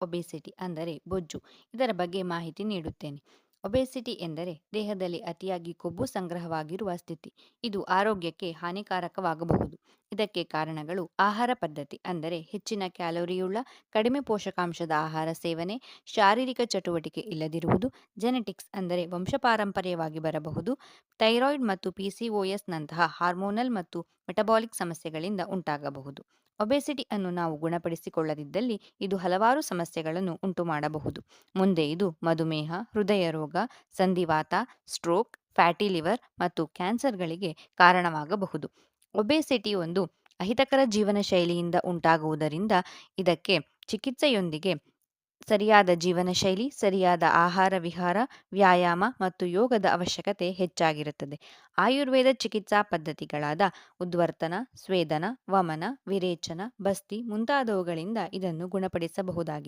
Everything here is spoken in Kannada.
ಒಬೆಸಿಟಿ ಅಂದರೆ ಬೊಜ್ಜು. ಇದರ ಬಗ್ಗೆ ಮಾಹಿತಿ ನೀಡುತ್ತೇನೆ. ಒಬೆಸಿಟಿ ಎಂದರೆ ದೇಹದಲ್ಲಿ ಅತಿಯಾಗಿ ಕೊಬ್ಬು ಸಂಗ್ರಹವಾಗಿರುವ ಸ್ಥಿತಿ. ಇದು ಆರೋಗ್ಯಕ್ಕೆ ಹಾನಿಕಾರಕವಾಗಬಹುದು. ಇದಕ್ಕೆ ಕಾರಣಗಳು ಆಹಾರ ಪದ್ಧತಿ ಅಂದರೆ ಹೆಚ್ಚಿನ ಕ್ಯಾಲೋರಿಯುಳ್ಳ, ಕಡಿಮೆ ಪೋಷಕಾಂಶದ ಆಹಾರ ಸೇವನೆ, ಶಾರೀರಿಕ ಚಟುವಟಿಕೆ ಇಲ್ಲದಿರುವುದು, ಜೆನೆಟಿಕ್ಸ್ ಅಂದರೆ ವಂಶಪಾರಂಪರ್ಯವಾಗಿ ಬರಬಹುದು, ಥೈರಾಯ್ಡ್ ಮತ್ತು ಪಿಸಿಒಎಸ್ ನಂತಹ ಹಾರ್ಮೋನಲ್ ಮತ್ತು ಮೆಟಬಾಲಿಕ್ ಸಮಸ್ಯೆಗಳಿಂದ ಉಂಟಾಗಬಹುದು. ಒಬೆಸಿಟಿ ಅನ್ನು ನಾವು ಗುಣಪಡಿಸಿಕೊಳ್ಳದಿದ್ದಲ್ಲಿ ಇದು ಹಲವಾರು ಸಮಸ್ಯೆಗಳನ್ನು ಉಂಟುಮಾಡಬಹುದು. ಮುಂದೆ ಇದು ಮಧುಮೇಹ, ಹೃದಯ ರೋಗ, ಸಂಧಿವಾತ, ಸ್ಟ್ರೋಕ್, ಫ್ಯಾಟಿ ಲಿವರ್ ಮತ್ತು ಕ್ಯಾನ್ಸರ್ಗಳಿಗೆ ಕಾರಣವಾಗಬಹುದು. ಒಬೆಸಿಟಿ ಒಂದು ಅಹಿತಕರ ಜೀವನ ಶೈಲಿಯಿಂದ ಉಂಟಾಗುವುದರಿಂದ ಇದಕ್ಕೆ ಚಿಕಿತ್ಸೆಯೊಂದಿಗೆ ಸರಿಯಾದ ಜೀವನ ಶೈಲಿ, ಸರಿಯಾದ ಆಹಾರ ವಿಹಾರ, ವ್ಯಾಯಾಮ ಮತ್ತು ಯೋಗದ ಅವಶ್ಯಕತೆ ಹೆಚ್ಚಾಗಿರುತ್ತದೆ. ಆಯುರ್ವೇದ ಚಿಕಿತ್ಸಾ ಪದ್ಧತಿಗಳಾದ ಉದ್ವರ್ತನ, ಸ್ವೇದನ, ವಮನ, ವಿರೇಚನ, ಬಸ್ತಿ ಮುಂತಾದವುಗಳಿಂದ ಇದನ್ನು ಗುಣಪಡಿಸಬಹುದಾಗಿದೆ.